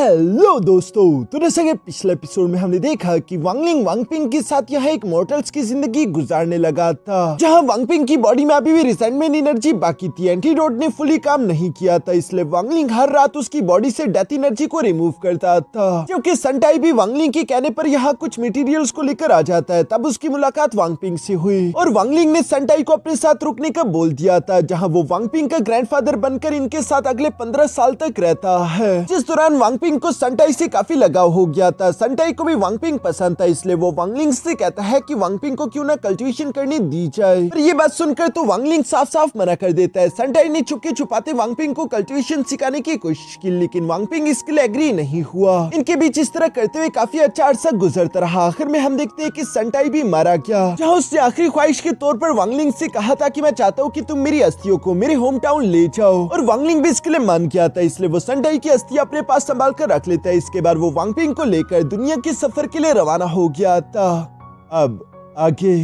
Hello दोस्तों, तो जैसा कि पिछले एपिसोड में हमने देखा कि वांगलिंग वांगपिंग के साथ यहाँ एक मॉर्टल्स की जिंदगी गुजारने लगा था, जहाँ वांगपिंग की बॉडी में अभी भी रिसेंटमेंट एनर्जी बाकी थी। एंटीडोट ने फुली काम नहीं किया था, इसलिए वांगलिंग हर रात उसकी बॉडी से डेथ एनर्जी को रिमूव करता था। क्योंकि सनटाई भी वांगलिंग के कहने पर यहाँ कुछ मटेरियल्स को लेकर आ जाता है, तब उसकी मुलाकात वांगपिंग से हुई और वांगलिंग ने सनटाई को अपने साथ रुकने का बोल दिया था, जहाँ वो वांगपिंग का ग्रैंडफादर बनकर इनके साथ अगले 15 साल तक रहता है। जिस दौरान वांगपिंग को सनटाई से काफी लगाव हो गया था। सनटाई को भी वांगपिंग पसंद था, इसलिए वो वांगलिंग से कहता है कि वांगपिंग को क्यों ना कल्टीवेशन करने दी जाए। पर ये बात सुनकर तो वांगलिंग साफ साफ मना कर देता है। सनटाई ने छुपके छुपाते वांगपिंग को कल्टीवेशन सिखाने की कोशिश की, लेकिन वांगपिंग इसके लिए एग्री नहीं हुआ। इनके बीच इस तरह करते हुए काफी अच्छा अरसा गुजरता रहा। आखिर में हम देखते हैं कि सनटाई भी मारा गया, जहाँ उसने आखिरी ख्वाहिश के तौर पर वांगलिंग से कहा था कि मैं चाहता हूँ कि तुम मेरी अस्थियों को मेरे होम टाउन ले जाओ, और वांगलिंग भी इसके लिए मान गया था। इसलिए वो सनटाई की अस्थियां अपने पास संभाल कर रख लेता है। इसके बाद वो वांगपिंग को लेकर दुनिया के सफर के लिए रवाना हो गया था। अब आगे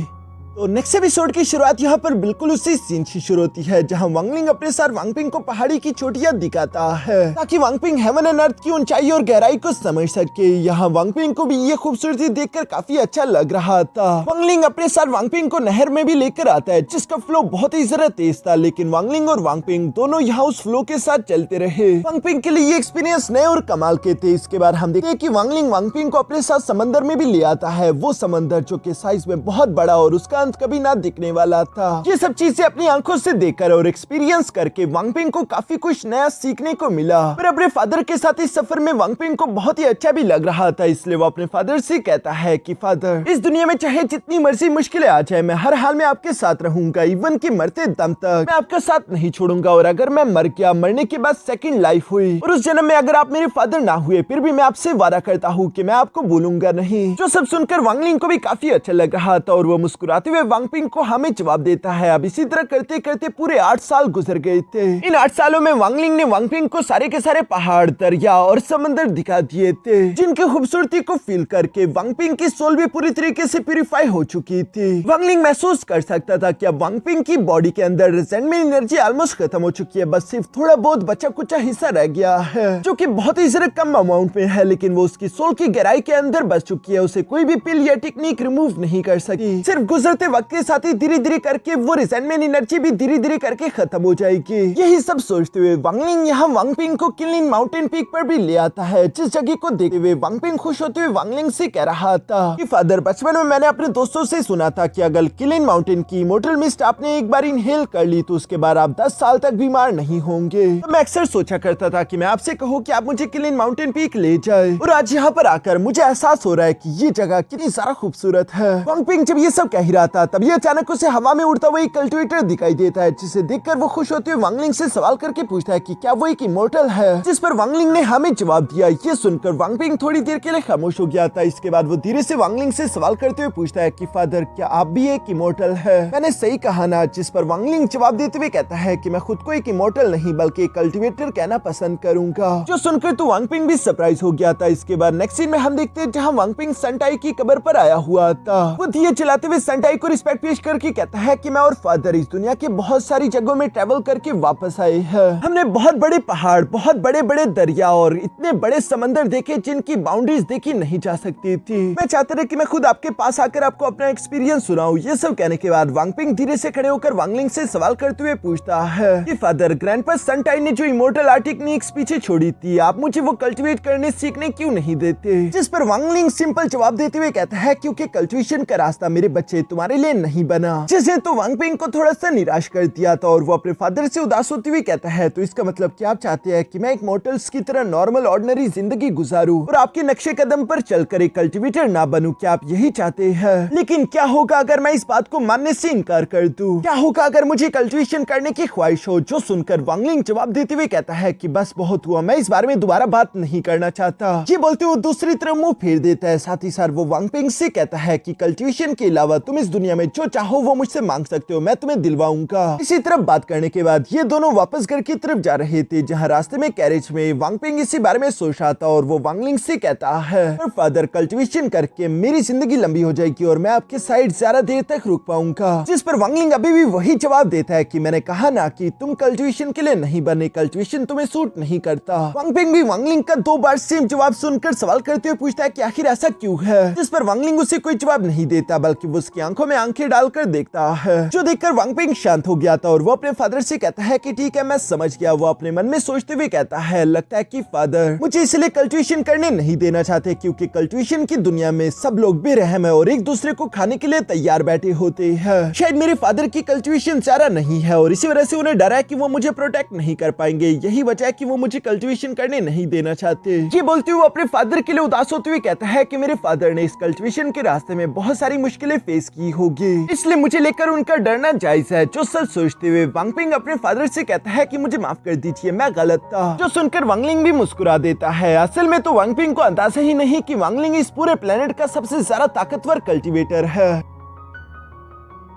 तो नेक्स्ट एपिसोड की शुरुआत यहाँ पर बिल्कुल उसी सीन से शुरू होती है, जहाँ वांगलिंग अपने साथ वांगपिंग को पहाड़ी की चोटियां दिखाता है, ताकि वांगपिंग हेवन एंड अर्थ की ऊंचाई और गहराई को समझ सके। यहाँ वांगपिंग को भी ये खूबसूरती देखकर काफी अच्छा लग रहा था। वांगलिंग अपने साथ वांगपिंग को नहर में भी लेकर आता है, जिसका फ्लो बहुत ही जरा तेज था, लेकिन वांगलिंग और वांगपिंग दोनों यहाँ उस फ्लो के साथ चलते रहे। वांगपिंग के लिए ये एक्सपीरियंस नए और कमाल के थे। इसके बाद हम देखते हैं कि वांगलिंग वांगपिंग को अपने साथ समंदर में भी ले आता है, वो समंदर जो कि साइज में बहुत बड़ा और उसका कभी ना दिखने वाला था। ये सब चीजें अपनी आंखों से देखकर और एक्सपीरियंस करके वांगपिंग को काफी कुछ नया सीखने को मिला। पर अपने फादर के साथ इस सफर में वांगपिंग को बहुत ही अच्छा भी लग रहा था, इसलिए वो अपने फादर से कहता है कि फादर, इस दुनिया में चाहे जितनी मर्जी मुश्किलें आ जाए, मैं हर हाल में आपके साथ रहूंगा। इवन कि मरते दम तक मैं आपका साथ नहीं छोड़ूंगा, और अगर मैं मर गया, मरने के बाद सेकंड लाइफ हुई और उस जन्म में अगर आप मेरे फादर ना हुए, फिर भी मैं आपसे वादा करता हूँ कि मैं आपको भूलूंगा नहीं। जो सब सुनकर वांगलिंग को भी काफी अच्छा लग रहा था, और वो मुस्कुराते हुए वांगपिंग को हमें जवाब देता है। अब इसी तरह करते करते पूरे 8 साल गुजर गए थे। इन 8 सालों में वांगलिंग ने वांगपिंग को सारे के सारे पहाड़, दरिया और समंदर दिखा दिए थे, जिनकी खूबसूरती को फील करके वांगपिंग की सोल भी पूरी तरीके से प्यूरिफाई हो चुकी थी। वांगलिंग महसूस कर सकता था कि अब वांगपिंग की बॉडी के अंदर रिसेंटमेंट एनर्जी ऑलमोस्ट खत्म हो चुकी है, बस सिर्फ थोड़ा बहुत बचा कुचा हिस्सा रह गया है, जो कि बहुत ही जरा कम अमाउंट में है, लेकिन वो उसकी सोल की गहराई के अंदर बच चुकी है। उसे कोई भी पिल या टेक्निक रिमूव नहीं कर सकी। सिर्फ गुजरते वक्त के साथ ही धीरे धीरे करके वो रिसेंटमेंट एनर्जी भी धीरे धीरे करके खत्म हो जाएगी। यही सब सोचते हुए वांगलिंग यहाँ वांगपिंग को किलिन माउंटेन पीक पर भी ले आता है, जिस जगह को देखते हुए वांगपिंग खुश होते हुए वांगलिंग से कह रहा था कि फादर, बचपन में मैंने अपने दोस्तों से सुना था कि अगर किलिन माउंटेन की इमोर्टल मिस्ट आपने एक बार इनहेल कर ली तो उसके बाद आप 10 साल तक बीमार नहीं होंगे। तो मैं अक्सर सोचा करता था कि मैं आपसे कहूँ कि आप मुझे किलिन माउंटेन पीक ले जाए, और आज यहाँ पर आकर मुझे एहसास हो रहा है कि ये जगह कितनी ज्यादा खूबसूरत है। वांगपिंग जब ये सब कह ही रहा था, तभी अचानक उसे हवा में उड़ता हुआ एक कल्टीवेटर दिखाई देता है, जिसे देखकर वो खुश होते हुए वांगलिंग से सवाल करके पूछता है कि क्या वो एक इमोर्टल है, जिस पर वांगलिंग ने हमें जवाब दिया। ये सुनकर वांगपिंग थोड़ी देर के लिए खामोश हो गया था। इसके बाद वो धीरे से वांगलिंग से सवाल करते हुए पूछता है कि फादर, क्या आप भी एक इमोर्टल है? मैंने सही कहा ना? जिस पर वांगलिंग जवाब देते हुए कहता है कि मैं खुद को एक इमोर्टल नहीं बल्कि एक कल्टीवेटर कहना पसंद करूंगा। जो सुनकर तो वांगपिंग भी सरप्राइज हो गया था। इसके बाद नेक्स्ट सीन में हम देखते हैं जहाँ वांगपिंग सनटाई की कब्र पर आया हुआ था। वो दिए जलाते हुए सनटाई को रिस्पेक्ट पेश करके कहता है कि मैं और फादर इस दुनिया के बहुत सारी जगहों में ट्रेवल करके वापस आए हैं। हमने बहुत बड़े पहाड़, बहुत बड़े बड़े दरिया और इतने बड़े समंदर देखे जिनकी बाउंड्रीज देखी नहीं जा सकती थी। मैं चाहता था कि मैं खुद आपके पास आकर आपको अपना एक्सपीरियंस सुनाऊं। ये सब कहने के बाद वांगपिंग धीरे से खड़े होकर वांगलिंग से सवाल करते हुए पूछता है कि फादर, ग्रैंडपा सनटाई ने जो इमोर्टल आर्ट टेक्निक्स पीछे छोड़ी थी, आप मुझे वो कल्टीवेट करने सीखने क्यों नहीं देते? जिस पर वांगलिंग सिंपल जवाब देते हुए कहता है, क्योंकि कल्टीवेशन का रास्ता मेरे बच्चे तुम्हारे लिए नहीं बना। जिसे तो वांगपिंग को थोड़ा सा निराश कर दिया था, और वो अपने फादर से उदास होते हुए कहता है, तो इसका मतलब क्या आप चाहते हैं कि मैं एक मॉर्टल्स की तरह नॉर्मल ऑर्डिनरी जिंदगी गुजारूं और आपके नक्शे कदम पर चलकर एक कल्टीवेटर ना बनूं? क्या आप यही चाहते हैं? लेकिन क्या होगा अगर मैं इस बात को मानने से इनकार कर दूं? क्या होगा अगर मुझे कल्टीवेशन करने की ख्वाहिश हो? जो सुनकर वांगलिंग जवाब देते हुए कहता है कि बस बहुत हुआ, मैं इस बारे में दोबारा बात नहीं करना चाहता। ये बोलते हुए दूसरी तरफ मुंह फेर देता है। साथ ही साथ वो वांगपिंग से कहता है कि कल्टीवेशन के अलावा तुम इस दुनिया में जो चाहो वो मुझसे मांग सकते हो, मैं तुम्हें दिलवाऊंगा। इसी तरफ बात करने के बाद ये दोनों वापस घर की तरफ जा रहे थे, जहाँ रास्ते में कैरेज में वांगपिंग इसी बारे में सोच रहा था और वो वांगलिंग से कहता है, फादर कल्टीवेशन करके मेरी जिंदगी लंबी हो जाएगी और मैं आपके साइड ज्यादा देर तक रुक पाऊंगा। जिस पर वांगलिंग अभी भी वही जवाब देता है कि मैंने कहा ना कि तुम कल्टीवेशन के लिए नहीं बने, कल्टीवेशन तुम्हें सूट नहीं करता। वांगपिंग भी वांगलिंग का 2 बार सेम जवाब सुनकर सवाल करते हुए पूछता है कि आखिर ऐसा क्यों है, जिस पर वांगलिंग उसे कोई जवाब नहीं देता बल्कि वो उसकी आंखों में आंखें डालकर देखता है, जो देखकर वांगपिंग शांत हो गया था और वो अपने फादर से कहता है कि ठीक है मैं समझ गया। वो अपने मन में सोचते हुए कहता है, लगता है कि फादर मुझे इसलिए कल्टीवेशन करने नहीं देना चाहते क्योंकि कल्टीवेशन की दुनिया में सब लोग बेरहम है और एक दूसरे को खाने के लिए तैयार बैठे होते हैं। शायद मेरे फादर की कल्टीवेशन चारा नहीं है और इसी वजह से उन्हें डर है कि वो मुझे प्रोटेक्ट नहीं कर पाएंगे, यही वजह है कि वो मुझे कल्टीवेशन करने नहीं देना चाहते। ये बोलते हुए अपने फादर के लिए उदास होते हुए कहता है कि मेरे फादर ने इस कल्टीवेशन के रास्ते में बहुत सारी मुश्किलें फेस की होगी, इसलिए मुझे लेकर उनका डरना जायज है। जो सब सोचते हुए वांगपिंग अपने फादर से कहता है कि मुझे माफ कर दीजिए, मैं गलत था, जो सुनकर वांगलिंग भी मुस्कुरा देता है। असल में तो वांगपिंग को अंदाजा ही नहीं कि वांगलिंग इस पूरे प्लेनेट का सबसे ज्यादा ताकतवर कल्टीवेटर है।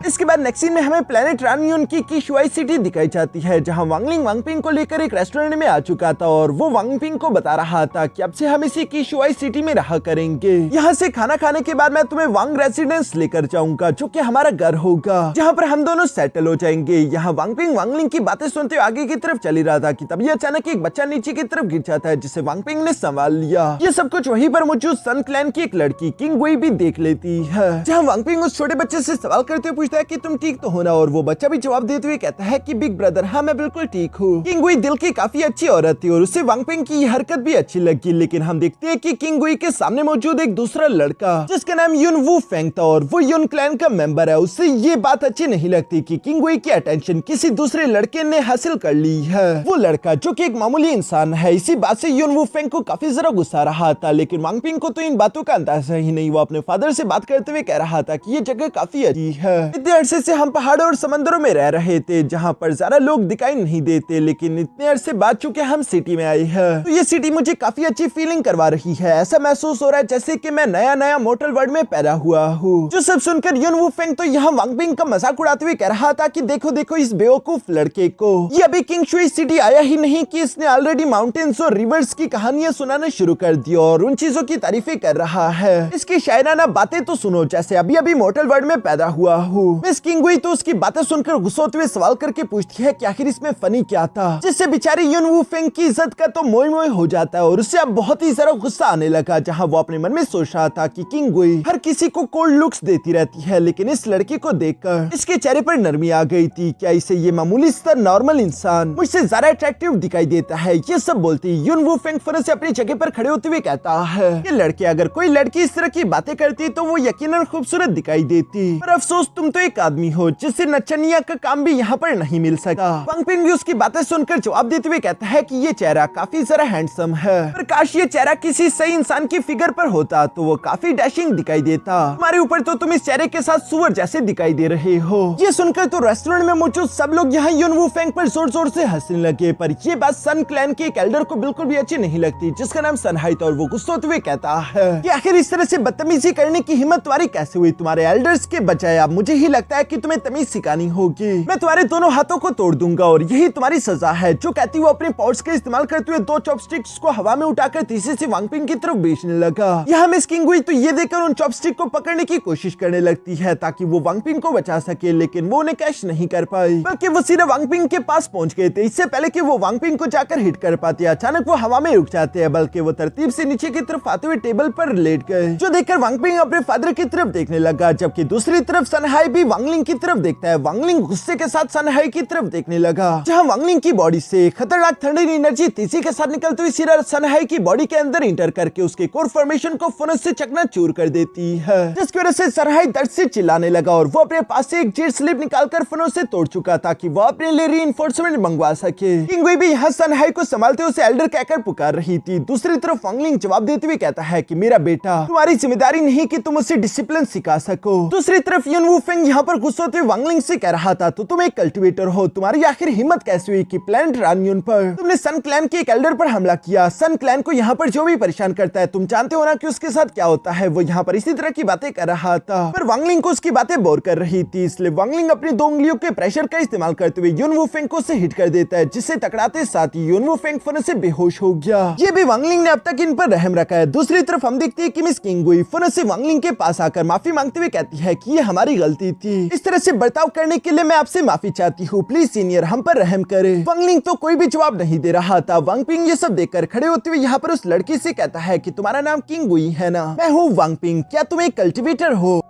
इसके बाद नेक्स्ट सीन में हमें प्लेनेट रानियन की किशुआई सिटी दिखाई जाती है, जहां वांगलिंग वांगपिंग को लेकर एक रेस्टोरेंट में आ चुका था और वो वांगपिंग को बता रहा था कि अब से हम इसी किशुआई सिटी में रहा करेंगे। यहाँ से खाना खाने के बाद मैं तुम्हें वांग रेसिडेंस लेकर जाऊंगा, जो कि हमारा घर होगा, जहाँ पर हम दोनों सेटल हो जाएंगे। यहाँ वांगपिंग वांगलिंग की बातें सुनते हुए आगे की तरफ चली रहा था कि तभी अचानक एक बच्चा नीचे की तरफ गिर जाता है, जिसे वांगपिंग ने संभाल लिया। ये सब कुछ वहीं पर मौजूद सन क्लैन की एक लड़की किंग गुई भी देख लेती है, जहाँ वांगपिंग उस छोटे बच्चे से सवाल करते हुए है कि तुम ठीक तो हो ना, और वो बच्चा भी जवाब देते हुए कहता है कि बिग ब्रदर हाँ मैं बिल्कुल ठीक हूँ। किंग गुई दिल की काफी अच्छी औरत थी और उसे वांगपिंग की हरकत भी अच्छी लगी, लेकिन हम देखते हैं कि किंग गुई के सामने मौजूद एक दूसरा लड़का जिसका नाम युन वू फेंग था और वो युन क्लैन का मेंबर है, उससे ये बात अच्छी नहीं लगती कि किंग गुई की अटेंशन किसी दूसरे लड़के ने हासिल कर ली है। वो लड़का जो कि एक मामूली इंसान है, इसी बात से युन वू फेंग को काफी जरा गुस्सा रहा था, लेकिन वांगपिंग को तो इन बातों का अंदाजा ही नहीं। वो अपने फादर से बात करते हुए कह रहा था कि ये जगह काफी अच्छी है। इतने अरसे से हम पहाड़ों और समंदरों में रह रहे थे जहाँ पर ज्यादा लोग दिखाई नहीं देते, लेकिन इतने अरसे बाद चुके हम सिटी में आए हैं, तो ये सिटी मुझे काफी अच्छी फीलिंग करवा रही है। ऐसा महसूस हो रहा है जैसे कि मैं नया नया मोटल वर्ल्ड में पैदा हुआ हूँ। जो सब सुनकर युन वू फेंग तो यहाँ वांगपिंग का मजाक उड़ाते हुए कह रहा था कि देखो देखो इस बेवकूफ लड़के को, ये अभी किंगशुई सिटी आया ही नहीं कि इसने ऑलरेडी माउंटेन्स और रिवर्स की कहानियां सुनाना शुरू कर दी और उन चीजों की तारीफें कर रहा है। इसकी शायराना बातें तो सुनो जैसे अभी अभी मोटल वर्ल्ड में पैदा हुआ हूँ। मिस किंग गुई तो उसकी बातें सुनकर गुस्सा होते हुए सवाल करके पूछती है कि आखिर इसमें फनी क्या था, जिससे बेचारी युन वू फेंग की इज्जत का तो मोय मोय हो जाता है और उससे अब बहुत ही जरा गुस्सा आने लगा, जहां वो अपने मन में सोच रहा था कि किंग गुई हर किसी को कोल्ड लुक्स देती रहती है, लेकिन इस लड़की को देखकर इसके चेहरे पर नरमी आ गई थी। क्या इसे ये मामूली सा नॉर्मल इंसान मुझसे ज्यादा अट्रैक्टिव दिखाई देता है? ये सब बोलती युन वू फेंग फौरन से अपनी जगह पर खड़े होते हुए कहता है कि लड़के अगर कोई लड़की इस तरह की बातें करती तो वो यकीनन खूबसूरत दिखाई देती, पर अफसोस तुम तो एक आदमी हो जिससे नचनिया का काम भी यहाँ पर नहीं मिल सका। वांगपिंग भी उसकी बातें सुनकर जवाब देते हुए कहता है कि ये चेहरा काफी जरा हैंडसम है, पर काश ये चेहरा किसी सही इंसान की फिगर पर होता तो वो काफी डैशिंग दिखाई देता। तुम्हारे ऊपर तो तुम इस चेहरे के साथ सुअर जैसे दिखाई दे रहे हो। ये सुनकर तो रेस्टोरेंट में मौजूद सब लोग यहाँ युन वू फेंग पर जोर जोर से हंसने लगे, पर ये बात सन क्लैन के एक एल्डर को बिल्कुल भी अच्छी नहीं लगती, जिसका नाम सनहाई था, और वो गुस्सा होते हुए कहता है कि आखिर इस तरह से बदतमीजी करने की हिम्मत तुम्हारी कैसे हुई? तुम्हारे एल्डर्स के बजाय अब मुझे ही लगता है कि तुम्हें तमीज सिखानी होगी। मैं तुम्हारे दोनों हाथों को तोड़ दूंगा और यही तुम्हारी सजा है। जो कहती वो अपने पॉट्स का इस्तेमाल करते हुए 2 चॉपस्टिक्स को हवा में उठाकर तीसरे से वांगपिंग की तरफ बेचने लगा। यहाँ मिस किंग गुई तो ये देखकर उन चॉपस्टिक को पकड़ने की कोशिश करने लगती है ताकि वो वांगपिंग को बचा सके, लेकिन वो उन्हें कैच नहीं कर पाई, बल्कि वो सीधे वांगपिंग के पास पहुंच गए थे। इससे पहले कि वो वांगपिंग को जाकर हिट कर पाते, अचानक वो हवा में रुक जाते हैं, बल्कि वो तरतीब से नीचे की तरफ आते हुए टेबल पर लेट गए, जो देखकर वांगपिंग अपने फादर की तरफ देखने लगा, जबकि दूसरी तरफ सनहाई भी वांगलिंग की तरफ देखता है। वांगलिंग गुस्से के साथ सनहाई की तरफ देखने लगा, जहां वांगलिंग की बॉडी से खतरनाक ठंडी एनर्जी तेजी के साथ निकलती हुई सीधा सनहाई की बॉडी के अंदर इंटर करके उसके कोर फॉर्मेशन को फौरन से चकनाचूर कर देती है, जिसकी वजह से सनहाई दर्द से चिल्लाने लगा और वो अपने पास से एक जेट स्लिप निकालकर फौरन से तोड़ चुका ताकि वो अपने लिए रीइंफोर्समेंट मंगवा सके। किंग गुई भी यहाँ सनहाई को संभालते उसे एल्डर कहकर पुकार रही थी। दूसरी तरफ वांगलिंग जवाब देते हुए कहता है कि मेरा बेटा, तुम्हारी जिम्मेदारी नहीं कि तुम उसे डिसिप्लिन सिखा सको। दूसरी तरफ युन वू फेंग सनशेंग यहाँ पर गुस्से होते वांगलिंग से कह रहा था, तो तुम एक कल्टिवेटर हो, तुम्हारी आखिर हिम्मत कैसे हुई कि प्लेनेट रानियन पर तुमने सन क्लैन के एक एल्डर पर हमला किया। सन क्लैन को यहाँ पर जो भी परेशान करता है तुम जानते हो ना कि उसके साथ क्या होता है। वो यहाँ पर इसी तरह की बातें कर रहा था, पर वांगलिंग को उसकी बातें बोर कर रही थी, इसलिए वांगलिंग अपनी 2 उंगलियों के प्रेशर का इस्तेमाल करते हुए युन वूफेंग को उससे हिट कर देता है, जिससे टकराते साथ ही युन वूफेंग फन से बेहोश हो गया। ये भी वांगलिंग ने अब तक इन पर रहम रखा है। दूसरी तरफ हम देखते हैं कि मिस किंगुई फन से वांगलिंग के पास आकर माफी मांगते हुए कहती है कि ये हमारी गलती थी, इस तरह से बर्ताव करने के लिए मैं आपसे माफी चाहती हूँ, प्लीज सीनियर हम पर रहम करे। वांगलिंग तो कोई भी जवाब नहीं दे रहा था। वांगपिंग ये सब देखकर खड़े होते हुए यहाँ पर उस लड़की से कहता है कि तुम्हारा नाम किंगुई है ना? मैं हूँ वांगपिंग, क्या तुम एक कल्टिवेटर हो?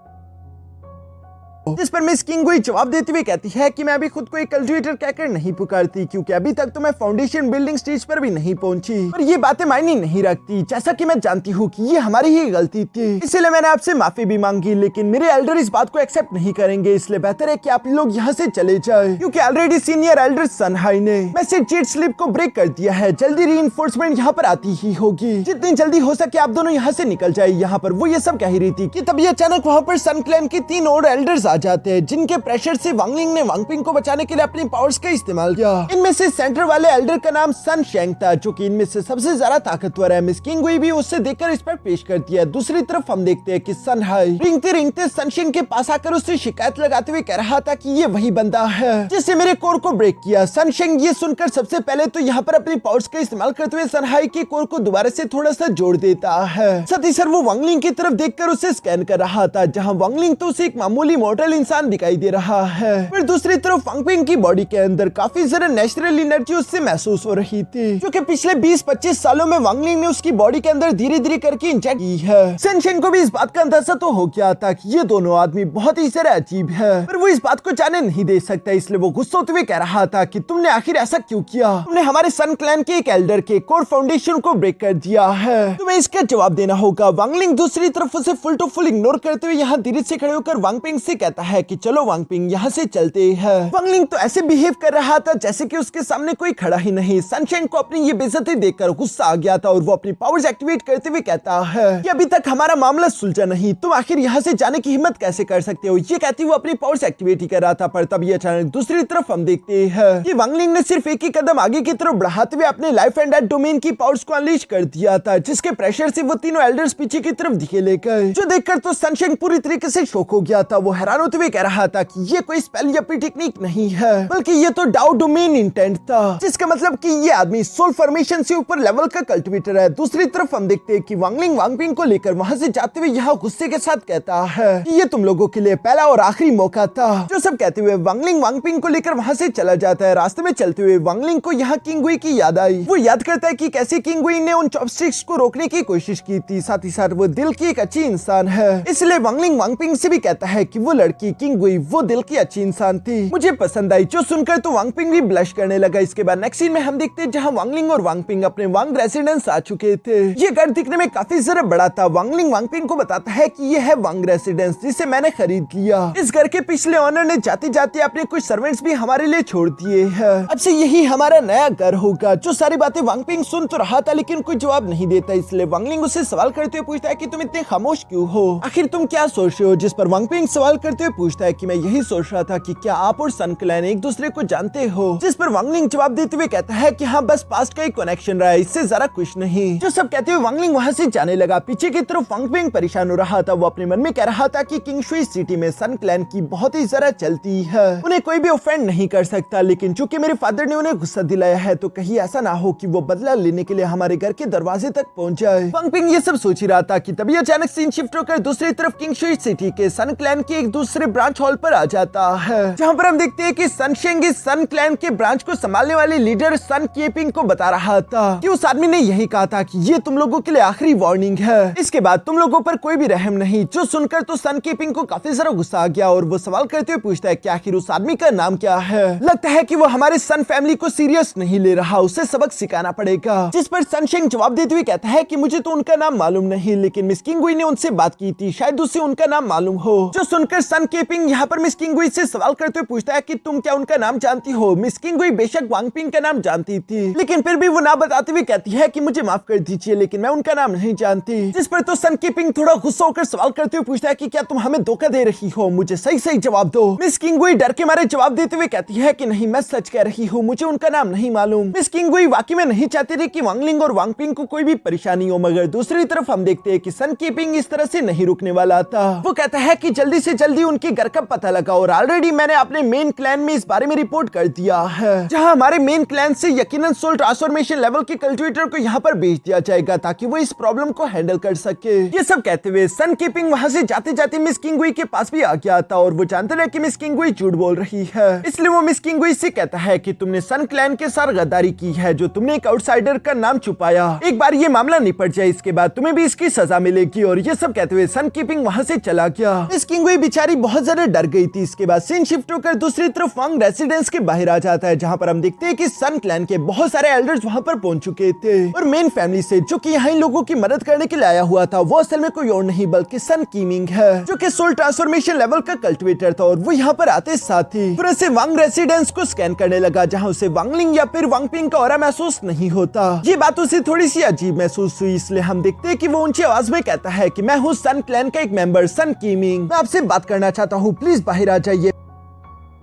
जिस पर मिस किंगुई जवाब देते हुए कहती है कि मैं अभी खुद को एक कल्टिवेटर कहकर नहीं पुकारती, क्योंकि अभी तक तो मैं फाउंडेशन बिल्डिंग स्टेज पर भी नहीं पहुंची, पर ये बातें मायने नहीं रखती, जैसा कि मैं जानती हूँ कि ये हमारी ही गलती थी, इसलिए मैंने आपसे माफी भी मांगी, लेकिन मेरे एल्डर इस बात को एक्सेप्ट नहीं करेंगे, इसलिए बेहतर है कि आप लोग यहाँ से चले जाए, क्योंकि ऑलरेडी सीनियर एल्डर सनहाई ने मैसेज चीट स्लिप को ब्रेक कर दिया है। जल्दी रीइंफोर्समेंट यहाँ पर आती ही होगी, जितनी जल्दी हो सके आप दोनों यहाँ से निकल जाए। यहाँ पर वो ये सब कह रही थी कि तभी अचानक वहाँ पर सन क्लैन के 3 और एल्डर्स आ जाते हैं, जिनके प्रेशर से वांगलिंग ने वांगपिंग को बचाने के लिए अपनी पावर्स का इस्तेमाल किया। इनमें से सेंटर वाले एल्डर का नाम सन शेंग था, जो कि इनमें से सबसे ज्यादा ताकतवर है। मिस किंगुई भी उससे देखकर रिस्पेक्ट पेश करती है। दूसरी तरफ हम देखते हैं कि सन हाई रिंगते रिंगते सन शेंग के पास आकर उससे शिकायत लगाते हुए कह रहा था कि ये वही बंदा है जिससे मेरे कोर को ब्रेक किया। सन शेंग ये सुनकर सबसे पहले तो यहाँ पर अपनी पावर्स का इस्तेमाल करते हुए सन हाई के कोर को दोबारा से थोड़ा सा जोड़ देता है। साथ ही सर वो वांगलिंग की तरफ देखकर उसे स्कैन कर रहा था, जहाँ वांगलिंग तो उसे एक मामूली मॉर्टल इंसान दिखाई दे रहा है। फिर दूसरी तरफ वांगपिंग की बॉडी के अंदर काफी ज्यादा नेचुरल एनर्जी उससे महसूस हो रही थी, जो कि पिछले 20-25 सालों में वांगलिंग ने उसकी बॉडी के अंदर धीरे धीरे करके इंजेक्ट की है। सन शेंग को भी इस बात का अंदाजा तो हो गया था कि ये दोनों आदमी बहुत ही ज्यादा अजीब है, पर वो इस बात को जाने नहीं दे सकता, इसलिए वो गुस्सा होते हुए कह रहा था कि तुमने आखिर ऐसा क्यों किया? तुमने हमारे सन क्लैन के एक एल्डर के कोर फाउंडेशन को ब्रेक कर दिया है, तुम्हें इसका जवाब देना होगा। वांगलिंग दूसरी तरफ उसे फुल टू फुल इग्नोर करते हुए यहाँ धीरे से खड़े होकर वांगपिंग से कहता है कि चलो वांगपिंग यहाँ से चलते हैं। वांगलिंग तो ऐसे बिहेव कर रहा था जैसे कि उसके सामने कोई खड़ा ही नहीं। सनशेंग को अपनी ये बेइज्जती देखकर गुस्सा आ गया था और वो अपनी पावर्स एक्टिवेट करते हुए कहता है कि अभी तक हमारा मामला सुलझा नहीं, तुम आखिर यहाँ से जाने की हिम्मत कैसे कर सकते हो? ये कहती वो अपनी पावर्स एक्टिवेट ही कर रहा था, पर तब ये अचानक दूसरी तरफ हम देखते हैं कि वांगलिंग ने सिर्फ एक ही कदम आगे की तरफ बढ़ाते हुए अपने लाइफ एंड डेथ डोमेन की पावर्स को अनलीश कर दिया था, जिसके प्रेशर से वो तीनों एल्डर्स पीछे की तरफ धकेले गए, जो देखकर तो सनशेंग पूरी तरीके से शॉक हो गया था। वो हैरान होते हुए कह रहा था कि ये कोई स्पेल या फिर टेक्निक नहीं है, बल्कि ये तो डाउ डोमेन इंटेंट था, जिसका मतलब कि ये आदमी सोल फॉर्मेशन से ऊपर लेवल का कल्टिवेटर है। दूसरी तरफ हम देखते हैं कि वांगलिंग वांगपिंग को लेकर वहां से जाते हुए यहाँ गुस्से के साथ कहता है कि ये तुम लोगों के लिए पहला और आखिरी मौका था। जो सब कहते हुए वांगलिंग वांगपिंग को लेकर वहां से चला जाता है। रास्ते में चलते हुए वांगलिंग को यहाँ किंगुई की याद आई। वो याद करता है कि कैसे किंगुई ने उन चॉपस्टिक्स को रोकने की कोशिश की थी, साथ ही साथ वो दिल की एक अच्छी इंसान है, इसलिए वांगलिंग वांगपिंग से भी कहता है कि वो लड़की किंगुई वो दिल की अच्छी इंसान थी, मुझे पसंद आई। जो सुनकर तो वांगपिंग भी ब्लश करने लगा। इसके बाद नेक्स्ट सीन में हम देखते हैं जहां वांगलिंग और वांगपिंग अपने वांग रेसिडेंस आ चुके थे। ये घर दिखने में काफी जरा बड़ा था। वांगलिंग वांगपिंग को बताता है कि ये है वांग रेसिडेंस, जिसे मैंने खरीद लिया। इस घर के पिछले ओनर ने जाते जाते अपने कुछ सर्वेंट्स भी हमारे लिए छोड़ दिए हैं। अब से यही हमारा नया घर होगा। जो सारी बातें वांगपिंग सुन तो रहा था, लेकिन कोई जवाब नहीं देता, इसलिए वांगलिंग उससे सवाल करते हुए पूछता है कि तुम इतने खामोश क्यों हो? आखिर तुम क्या सोच रहे हो? जिस पर वांगपिंग सवाल करते हुए पूछता है कि मैं यही सोच रहा था कि क्या आप और सन क्लैन एक दूसरे को जानते हो? जिस पर वांगलिंग जवाब देते हुए कहता है कि हाँ, बस पास्ट का एक कनेक्शन रहा है, इससे जरा कुछ नहीं। जो सब कहते हुए वांगलिंग वहां से जाने लगा। पीछे की तरफ वांगपिंग परेशान हो रहा था। वो अपने मन में कह रहा था कि किंगशुई सिटी में सन क्लैन की बहुत ही जरा चलती है, उन्हें कोई भी ऑफेंड नहीं कर सकता, लेकिन चूंकि मेरे फादर ने उन्हें गुस्सा दिलाया है तो कहीं ऐसा ना हो कि वो बदला लेने के लिए हमारे घर के दरवाजे तक पहुंच जाए। वांगपिंग ये सब सोच ही रहा था कि तभी अचानक सीन शिफ्ट होकर दूसरी तरफ किंगशुई सिटी के सन क्लैन के एक दूसरे ब्रांच हॉल पर आ जाता है, जहाँ पर हम देखते हैं कि सनशेंग इस सन क्लैन के ब्रांच को संभालने वाले लीडर सन कीपिंग को बता रहा था कि उस आदमी ने यही कहा था कि ये तुम लोगों के लिए आखिरी वार्निंग है, इसके बाद तुम लोगों पर कोई भी रहम नहीं। जो सुनकर तो सन कीपिंग को काफी सारा गुस्सा आ गया और वो सवाल करते हुए पूछता है कि आखिर उस आदमी का नाम क्या है? लगता है कि वो हमारे सन फैमिली को सीरियस नहीं ले रहा, उसे सबक सिखाना पड़ेगा। जिस पर सनशेंग जवाब देते हुए कहता है कि मुझे तो उनका नाम मालूम नहीं, लेकिन मिस किंगुई ने उनसे बात की थी, शायद उसे उनका नाम मालूम हो। जो सुनकर सन केपिंग यहाँ पर मिस किंगुई से सवाल करते हुए पूछता है कि तुम क्या उनका नाम जानती हो। मिस किंगुई बेशक वांग पिंग का नाम जानती थी, लेकिन फिर भी वो ना बताते हुए कहती है कि मुझे माफ कर दीजिए, लेकिन मैं उनका नाम नहीं जानती। जिस पर तो सन केपिंग थोड़ा गुस्सा होकर सवाल करते हुए पूछता है कि क्या तुम हमें धोखा दे रही हो, मुझे सही सही जवाब दो। मिस किंगुई डर के मारे जवाब देते हुए कहती है कि नहीं, मैं सच कह रही हूँ, मुझे उनका नाम नहीं मालूम। मिस किंगुई वाकई में नहीं चाहती थी कि वांगलिंग और वांग पिंग को कोई भी परेशानी हो, मगर दूसरी तरफ हम देखते हैं कि सन कीपिंग इस तरह से नहीं रुकने वाला था। वो कहता है कि जल्दी से जल्दी उनके घर का पता लगा, और ऑलरेडी मैंने अपने मेन क्लैन में इस बारे में रिपोर्ट कर दिया है, जहां हमारे मेन क्लैन से यकीनन सोल ट्रांसफॉर्मेशन लेवल के कल्टिवेटर को यहाँ पर भेज दिया जाएगा ताकि वो इस प्रॉब्लम को हैंडल कर सके। ये सब कहते हुए सन कीपिंग वहां से जाते जाते मिस किंगुई के पास भी आ गया था, और वो जानते रहे कि मिस किंगुई झूठ बोल रही है। इसलिए वो मिस किंगुई से कहता है कि तुमने सन क्लैन के साथ गद्दारी की है, जो तुमने एक आउटसाइडर का नाम छुपाया। एक बार ये मामला निपट जाए, इसके बाद तुम्हें भी इसकी सजा मिलेगी। और ये सब कहते हुए सन कीपिंग वहां से चला गया। मिस किंगुई बेचारी बहुत ज्यादा डर गई थी। इसके बाद सीन शिफ्ट होकर दूसरी तरफ वांग रेसिडेंस के बाहर आ जाता है, जहां पर हम देखते हैं कि सन क्लैन के बहुत सारे एल्डर्स वहां पर पहुंच चुके थे, और मेन फैमिली से जो कि यहाँ लोगों की मदद करने के लिए आया हुआ था, वो असल में कोई और नहीं बल्कि सन कीमिंग है, जो कि सोल ट्रांसफॉर्मेशन लेवल का कल्टिवेटर था। और वो यहाँ पर आते साथ ही फिर से वांग रेसिडेंस को स्कैन करने लगा, जहाँ उसे वांगलिंग या फिर वांग पिंग का ऑरा महसूस नहीं होता। ये बात उसे थोड़ी सी अजीब महसूस हुई, इसलिए हम देखते हैं कि वो ऊंची आवाज में कहता है कि मैं हूँ सन क्लैन का एक मेंबर सन कीमिंग, मैं आपसे बात करना चाहता हूँ, प्लीज बाहर आ जाइए।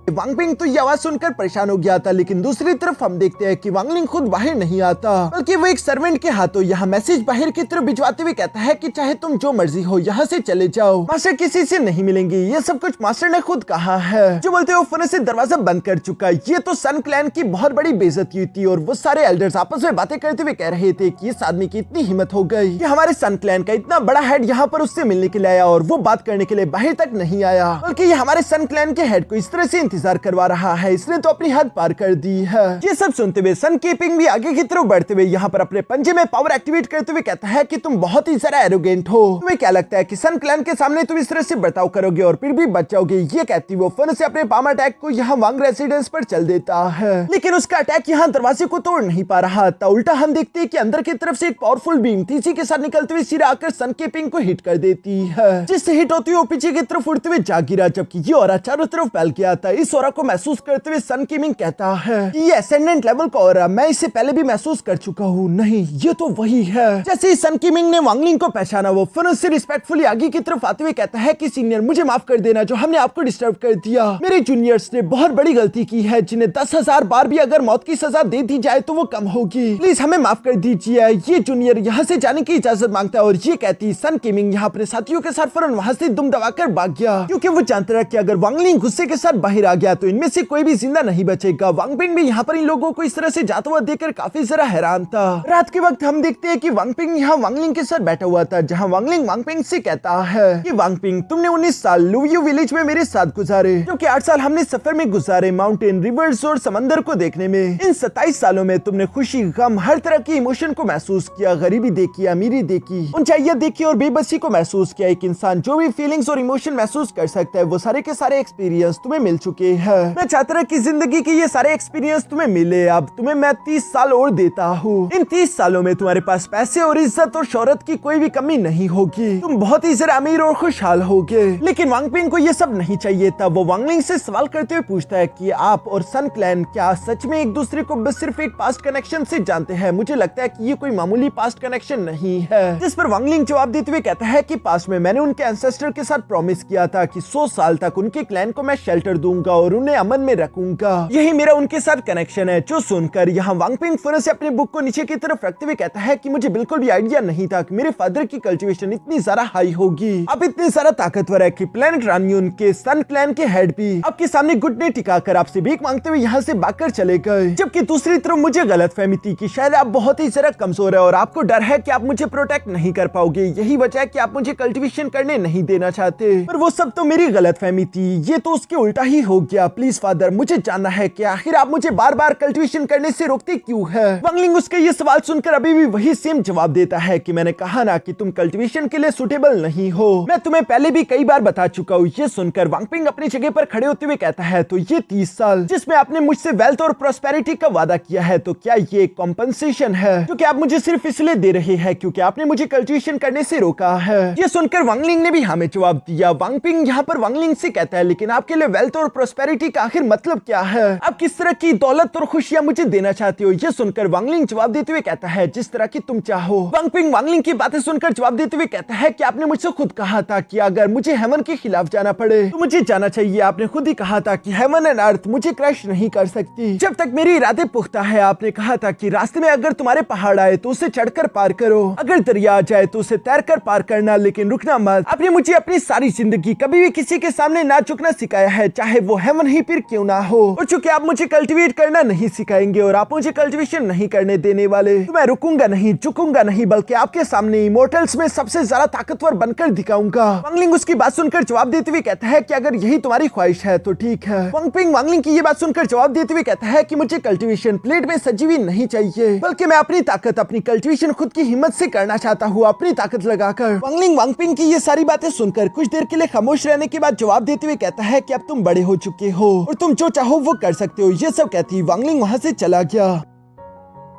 वांग पिंग तो ये आवाज सुनकर परेशान हो गया था, लेकिन दूसरी तरफ हम देखते हैं कि वांगलिंग खुद बाहर नहीं आता, बल्कि वो एक सर्वेंट के हाथों यहाँ मैसेज बाहर की तरफ भिजवाते हुए कहता है कि चाहे तुम जो मर्जी हो यहाँ से चले जाओ, मास्टर किसी से नहीं मिलेंगे। ये सब कुछ मास्टर ने खुद कहा है। जो बोलते हो फौरन से दरवाजा बंद कर चुका। ये तो सन क्लैन की बहुत बड़ी बेइज्जती थी, और वो सारे एल्डर्स आपस में बातें करते हुए कह रहे थे कि इस आदमी की इतनी हिम्मत हो गई कि हमारे सन क्लैन का इतना बड़ा हेड यहाँ पर उससे मिलने के लिए आया, और वो बात करने के लिए बाहर तक नहीं आया, बल्कि ये हमारे सन क्लैन के हेड को इस तरह से इंतजार करवा रहा है। इसने तो अपनी हद पार कर दी है। ये सब सुनते हुए सन कीपिंग भी आगे की तरफ बढ़ते हुए यहाँ पर अपने पंजे में पावर एक्टिवेट करते हुए कहता है कि तुम बहुत ही ज्यादा एरोगेंट हो। तुम्हें क्या लगता है कि सन क्लैन के सामने तुम इस तरह से बर्ताव करोगे और फिर भी बच जाओगे? ये कहती वो फिर से अपने पाम अटैक को यहाँ वांग रेसिडेंस पर चल देता है, लेकिन उसका अटैक यहाँ दरवाजे को तोड़ नहीं पा रहा था। उल्टा हम देखते हैं कि अंदर की तरफ से एक पावरफुल बीम तेजी के साथ निकलते हुए सीधा आकर सन कीपिंग को हिट कर देती है, जिससे हिट होती हुई पीछे की तरफ उड़ते हुए जा गिरा, जबकि ये ऑरा चारों तरफ फैल गया था। इस ऑरा को महसूस करते हुए सन कीपिंग कहता है कि ये एसेंडेंट लेवल का ऑरा, मैं इसे पहले भी महसूस कर चुका हूँ। नहीं, ये तो वही है। जैसे ही सन कीपिंग ने वांगलिंग को पहचाना, वो फिर उससे रिस्पेक्टफुली आगे की तरफ आते हुए कहता है कि सीनियर, मुझे माफ कर देना जो हमने आपको डिस्टर्ब कर दिया। मेरे जूनियर्स ने बहुत बड़ी गलती की है, जिन्हें 10,000 बार भी अगर मौत की सजा दे दी जाए तो वो कम होगी। प्लीज हमें माफ कर दीजिए। ये जूनियर यहाँ से जाने की इजाजत मांगता है, और ये कहती सन कीपिंग यहाँ अपने साथियों के साथ फौरन वहां से दुम दबाकर भाग गया, क्योंकि वो जानता था कि अगर वांगलिंग गुस्से के साथ बाहर आ गया तो इनमें से कोई भी जिंदा नहीं बचेगा। वांग पिंग भी यहाँ पर इन लोगों को इस तरह से जाता हुआ देखकर काफी जरा हैरान था। रात के वक्त हम देखते हैं कि वांग पिंग यहाँ वांगलिंग के साथ बैठा हुआ था, जहाँ वांगलिंग वांग पिंग से कहता है कि वांग पिंग, तुमने 19 साल लुवियो विलेज में मेरे साथ गुजारे, क्योंकि 8 साल हमने सफर में गुजारे माउंटेन, रिवर्स और समंदर को देखने में। इन 27 सालों में तुमने खुशी, गम, हर तरह की इमोशन को महसूस किया, गरीबी देखी, अमीरी देखी, ऊंचाइयां देखी और बेबसी को महसूस किया। एक इंसान जो भी फीलिंग्स और इमोशन महसूस कर सकता है, वो सारे के सारे एक्सपीरियंस तुम्हें मिल चुके हैं। मैं चाहता था कि जिंदगी की ये सारे एक्सपीरियंस तुम्हें मिले। अब तुम्हें मैं 30 साल और देता हूँ। इन 30 सालों में तुम्हारे पास पैसे और इज्जत और शोहरत की कोई भी कमी नहीं होगी। तुम बहुत ही ज्यादा अमीर और खुशहाल होगे। लेकिन वांग पिंग को ये सब नहीं चाहिए था। वो वांगलिंग से सवाल करते हुए पूछता है कि आप और सन क्लैन क्या सच में एक दूसरे को बस सिर्फ एक पास्ट कनेक्शन से जानते हैं? मुझे लगता है कि ये कोई मामूली पास्ट कनेक्शन नहीं है। जिस पर वांगलिंग जवाब देते हुए कहता है कि पास्ट में मैंने उनके एंसेस्टर के साथ प्रॉमिस किया था कि 100 साल तक उनके क्लैन को मैं शेल्टर दूंगा और उन्हें अमन में रखूंगा। यही मेरा उनके साथ कनेक्शन है। जो सुनकर यहाँ वांग पिंग फिर से अपने बुक को नीचे की तरफ रखते हुए कहता है कि मुझे बिल्कुल भी आइडिया नहीं था कि मेरे फादर की कल्टीवेशन इतनी ज्यादा हाई होगी। अब इतने ज्यादा ताकतवर है कि प्लेनेट रान्यून के सन क्लैन के हेड भी आपके सामने घुटने टिकाकर आपसे भीख मांगते हुए यहाँ से भागकर चले गए। जबकि दूसरी तरफ मुझे गलतफहमी थी कि शायद आप बहुत ही ज्यादा कमजोर है और आपको डर है कि आप मुझे प्रोटेक्ट नहीं कर पाओगे। यही वजह है कि आप मुझे कल्टीवेशन करने नहीं देना चाहते। पर वो सब तो मेरी गलतफहमी थी। ये तो उसके उल्टा ही हो हो गया? प्लीज फादर, मुझे जानना है कि आखिर आप मुझे बार बार कल्टीवेशन करने से रोकते क्यों है? वांगलिंग उसके ये सवाल सुनकर अभी भी वही सेम जवाब देता है कि मैंने कहा ना कि तुम कल्टीवेशन के लिए सुटेबल नहीं हो। मैं तुम्हें पहले भी कई बार बता चुका हूँ। ये सुनकर वांगपिंग अपनी जगह पर खड़े होते हुए कहता है, तो ये 30 साल जिसमें आपने मुझसे वेल्थ और प्रोस्पेरिटी का वादा किया है, तो क्या ये कॉम्पनसेशन है क्योंकि आप मुझे सिर्फ इसलिए दे रहे हैं क्योंकि आपने मुझे कल्टीवेशन करने से रोका है? ये सुनकर वांगलिंग ने भी हमें जवाब दिया। वांगपिंग यहाँ पर वांगलिंग से कहता है, लेकिन आपके लिए वेल्थ और प्रोस्पेरिटी का आखिर मतलब क्या है? आप किस तरह की दौलत और खुशियां मुझे देना चाहते हो? ये सुनकर वांगलिंग जवाब देते हुए कहता है, जिस तरह की तुम चाहो। वांगपिंग वांगलिंग की बातें सुनकर जवाब देते हुए कहता है कि आपने मुझसे खुद कहा था कि अगर मुझे हेवन के खिलाफ जाना पड़े तो मुझे जाना चाहिए। आपने खुद ही कहा था कि हेवन एंड अर्थ मुझे क्रश नहीं कर सकती जब तक मेरे इरादे पुख्ता है। आपने कहा था कि रास्ते में अगर तुम्हारे पहाड़ आए तो उसे चढ़कर पार करो, अगर दरिया आ जाए तो उसे तैरकर पार करना, लेकिन रुकना मत। आपने मुझे अपनी सारी जिंदगी कभी भी किसी के सामने ना झुकना सिखाया है, चाहे वो हेवन ही फिर क्यों ना हो। और चूंकि आप मुझे कल्टीवेट करना नहीं सिखाएंगे और आप मुझे कल्टीवेशन नहीं करने देने वाले, तो मैं रुकूंगा नहीं, झुकूंगा नहीं, बल्कि आपके सामने इमोर्टल्स में सबसे ज्यादा ताकतवर बनकर दिखाऊंगा। वांगलिंग उसकी बात सुनकर जवाब देते हुए कहता है कि अगर यही तुम्हारी ख्वाहिश है तो ठीक है। वांगपिंग वांगलिंग की ये बात सुनकर जवाब देते हुए कहता है कि मुझे कल्टीवेशन प्लेट में सजी हुई नहीं चाहिए, बल्कि मैं अपनी ताकत, अपनी कल्टीवेशन खुद की हिम्मत से करना चाहता हूँ, अपनी ताकत लगाकर। वांगलिंग वांगपिंग की ये सारी बातें सुनकर कुछ देर के लिए खामोश रहने के बाद जवाब देते हुए कहता है कि अब तुम बड़े हो चुके हो और तुम जो चाहो वो कर सकते हो। ये सब कहती वांगलिंग वहां से चला गया।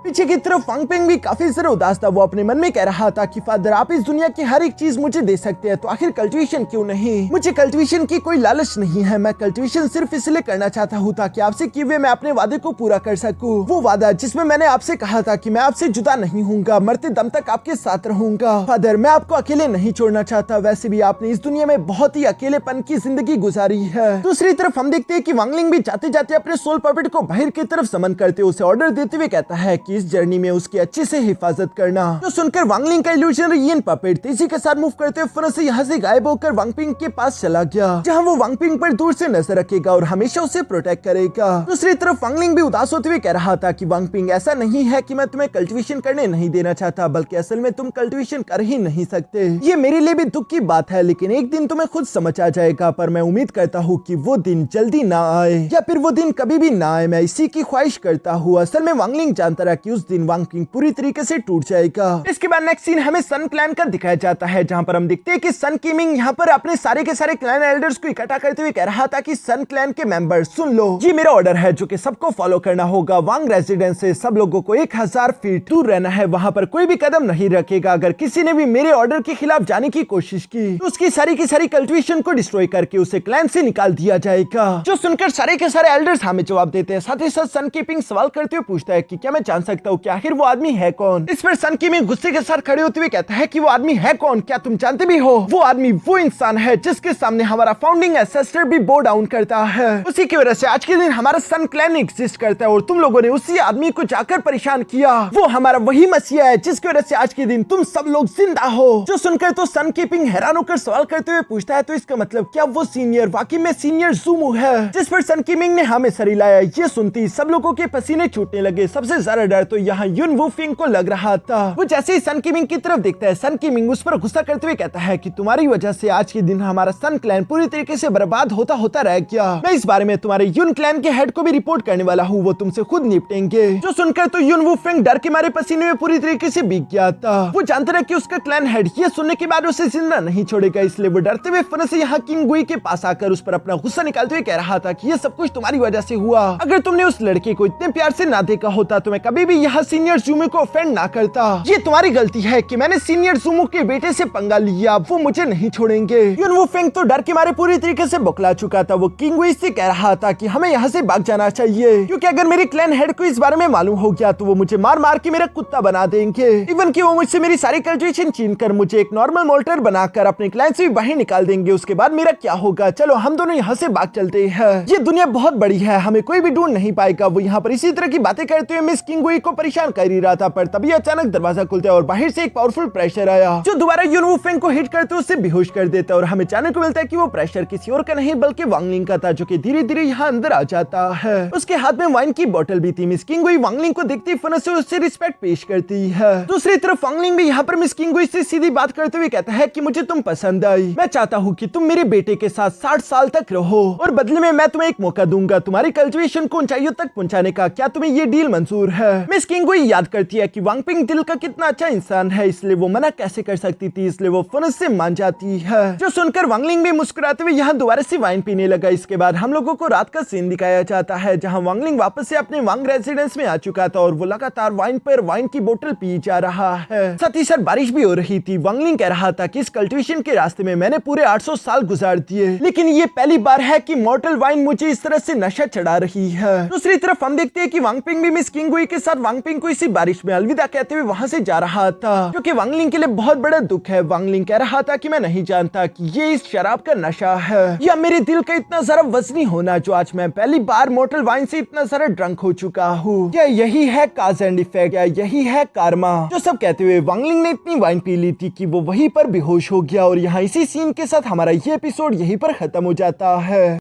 पीछे की तरफ वांगपिंग भी काफी ज्यादा उदास था। वो अपने मन में कह रहा था कि फादर, आप इस दुनिया की हर एक चीज मुझे दे सकते हैं, तो आखिर कल्टीवेशन क्यों नहीं? मुझे कल्टीवेशन की कोई लालच नहीं है। मैं कल्टीवेशन सिर्फ इसलिए करना चाहता हूँ ताकि आपसे किए हुए मैं अपने वादे को पूरा कर सकूं। वो वादा जिसमें मैंने आपसे कहा था कि मैं आपसे जुदा नहीं हूँगा, मरते दम तक आपके साथ रहूंगा। फादर, मैं आपको अकेले नहीं छोड़ना चाहता। वैसे भी आपने इस दुनिया में बहुत ही अकेलेपन की जिंदगी गुजारी है। दूसरी तरफ हम देखते हैं कि वांगलिंग भी जाते जाते अपने सोल पपेट को बाहर की तरफ समन करते उसे ऑर्डर देते हुए कहता है कि इस जर्नी में उसकी अच्छे से हिफाजत करना। तो सुनकर वांगलिंग का इल्यूजन यिन पपेट तेजी के साथ मूव करते हुए फौरन से यहाँ से गायब होकर वांगपिंग के पास चला गया, जहाँ वो वांगपिंग पर दूर से नजर रखेगा और हमेशा उसे प्रोटेक्ट करेगा। दूसरी तरफ वांगलिंग भी उदास होते हुए कह रहा था कि वांगपिंग, ऐसा नहीं है कि मैं तुम्हें कल्टीवेशन करने नहीं देना चाहता, बल्कि असल में तुम कल्टीवेशन कर ही नहीं सकते। ये मेरे लिए भी दुख की बात है, लेकिन एक दिन तुम्हें खुद समझ आ जाएगा। पर मैं उम्मीद करता हूँ कि वो दिन जल्दी ना आए, या फिर वो दिन कभी भी ना आए। मैं इसी की ख्वाहिश करता हूँ। असल में वांगलिंग जानता रहा कि उस दिन वांगपिंग पूरी तरीके से टूट जाएगा। इसके बाद नेक्स्ट सीन हमें सन क्लैन का दिखाया जाता है, जहां पर हम देखते हैं कि सन किमिंग यहाँ पर अपने सारे के सारे क्लैन एल्डर्स को इकट्ठा करते हुए कह रहा था कि सन क्लैन के मेंबर सुन लो, ये मेरा ऑर्डर है जो कि सबको फॉलो करना होगा। वांग रेजिडेंस से सब लोगों को 1000 फीट दूर रहना है, वहां पर कोई भी कदम नहीं रखेगा। अगर किसी ने भी मेरे ऑर्डर के खिलाफ जाने की कोशिश की तो उसकी सारी की सारी कल्टीवेशन को डिस्ट्रॉय करके उसे क्लैन से निकाल दिया जाएगा। जो सुनकर सारे के सारे एल्डर्स हमें जवाब देते हैं। साथ ही साथ सन कीपिंग सवाल करते हुए पूछता है कि क्या मैं जान सकता हूँ कि आखिर वो आदमी है कौन? इस पर सन कीपिंग गुस्से के साथ खड़े होते हुए कहता है कि वो आदमी है कौन? क्या तुम जानते भी हो? वो आदमी वो इंसान है जिसके सामने हमारा फाउंडिंग एंसेस्टर भी बो डाउन करता है। उसी की वजह से आज के दिन हमारा सन क्लैन एग्जिस्ट करता है और तुम लोगों ने उसी आदमी को जाकर परेशान किया। वो हमारा वही मसीहा है जिसकी वजह से आज के दिन तुम सब लोग जिंदा हो। जो सुनकर तो सन कीपिंग हैरान होकर सवाल करते हुए पूछता है, तो इसका मतलब क्या वो सीनियर वाकई में सीनियर ज़ूमू है? जिस पर सन कीपिंग ने हमें सर हिलाया। ये सुनती सब लोगों के पसीने छूटने लगे। सबसे ज्यादा डर तो यहाँ युन वुफिंग को लग रहा था। वो जैसे ही सन कीपिंग की तरफ देखता है, सन कीपिंग उस पर गुस्सा करते हुए कहता है कि तुम्हारी वजह से आज के दिन हमारा सन क्लैन पूरी तरीके से बर्बाद होता होता रह गया। मैं इस बारे में तुम्हारे युन क्लैन के हेड को भी रिपोर्ट करने वाला हूँ, वो तुमसे खुद निपटेंगे। जो सुनकर तो युन वुफिंग डर के मारे पसीने में पूरी तरीके से भीग गया था। वो जानता था कि उसका क्लैन हेड ये सुनने के बाद उसे जिंदा नहीं छोड़ेगा, इसलिए वो डरते हुए फौरन से यहाँ किंग गुई के पास आकर उस पर अपना गुस्सा निकालते हुए कह रहा था कि ये सब कुछ तुम्हारी वजह से हुआ। अगर तुमने उस लड़के को इतने प्यार से ना देखा होता तो मैं कभी भी यहाँ सीनियर ज़ूमू को ऑफेंड ना करता। ये तुम्हारी गलती है कि मैंने सीनियर ज़ूमू के बेटे से पंगा लिया। वो मुझे नहीं छोड़ेंगे। युन वुफिंग तो डर के मारे पूरी तरीके से बौखला चुका था। वो किंग गुई से कह रहा था कि हमें यहाँ से भाग जाना चाहिए, क्योंकि अगर मेरे क्लैन हेड को इस बारे में मालूम हो गया तो वो मुझे मार मार के मेरा कुत्ता बना देंगे। इवन कि वो मुझसे मेरी सारी कल्टीवेशन छीन कर मुझे एक नॉर्मल मोल्टर बनाकर अपने क्लैन से भी बाहर निकाल देंगे। उसके बाद मेरा क्या होगा? चलो हम दोनों यहाँ से भाग चलते हैं। ये दुनिया बहुत बड़ी है, हमें कोई भी ढूंढ नहीं पाएगा। वो यहाँ पर इसी तरह की बातें करते हुए मिस किंग गुई को परेशान कर ही रहा था, पर तभी अचानक दरवाजा खुलता है और बाहर से एक पावरफुल प्रेशर आया जो दोबारा यून फेंग को हिट करते उससे बेहोश कर देता है और हमें जानने को मिलता है कि वो प्रेशर किसी और का नहीं बल्कि वांगलिंग का था, जो कि धीरे धीरे यहाँ अंदर आ जाता है। उसके हाथ में वाइन की बोतल भी थी। मिस किंगुई वांगलिंग को देखती फनस से उससे रिस्पेक्ट पेश करती है। दूसरी तरफ वांगलिंग भी यहाँ पर मिस किंगुई से सीधी बात करते हुए कहता है कि मुझे तुम पसंद आई, मैं चाहता हूँ कि तुम मेरे बेटे के साथ 60 साल तक रहो और बदले में मैं तुम्हें एक मौका दूंगा तुम्हारी कल्टीवेशन को ऊंचाइयों तक पहुंचाने का। क्या तुम्हें ये डील मंजूर है? मिस किंगुई याद करती है कि वांगपिंग दिल का कितना अच्छा इंसान है, इसलिए वो मना कैसे कर सकती थी, इसलिए वो फनस से मान जाती है। जो सुनकर वांगलिंग भी मुस्कुराते हुए यहाँ दोबारा से वाइन पीने लगा। इसके बाद हम लोगों को रात का सीन दिखाया जाता है जहाँ वांगलिंग वापस से अपने वांग रेजिडेंस में आ चुका था और वो लगातार वाइन पर वाइन की बोतल पी जा रहा है। साथ ही साथ बारिश भी हो रही थी। वांगलिंग कह रहा था कि इस कल्टीवेशन के रास्ते में मैंने पूरे 800 साल गुजार दिए, लेकिन ये पहली बार है कि मॉर्टल वाइन मुझे इस तरह से नशा चढ़ा रही है। दूसरी तरफ हम देखते हैं कि वांगपिंग भी मिस किंगुई के साथ वांगपिंग को इसी बारिश में अलविदा कहते हुए वहां से जा रहा था, जो कि वांगलिंग के लिए बहुत बड़ा दुख है। वांगलिंग कह रहा था कि मैं नहीं जानता कि ये इस शराब का नशा है या मेरे दिल का इतना सारा वजनी होना जो आज मैं पहली बार मॉर्टल वाइन से इतना सारा ड्रंक हो चुका हूँ। क्या यही है काज एंड इफेक्ट, या यही है कार्मा? जो सब कहते हुए वांगलिंग ने इतनी वाइन पी ली थी कि वो वहीं पर बेहोश हो गया और यहाँ इसी सीन के साथ हमारा ये एपिसोड यहीं पर खत्म हो जाता है।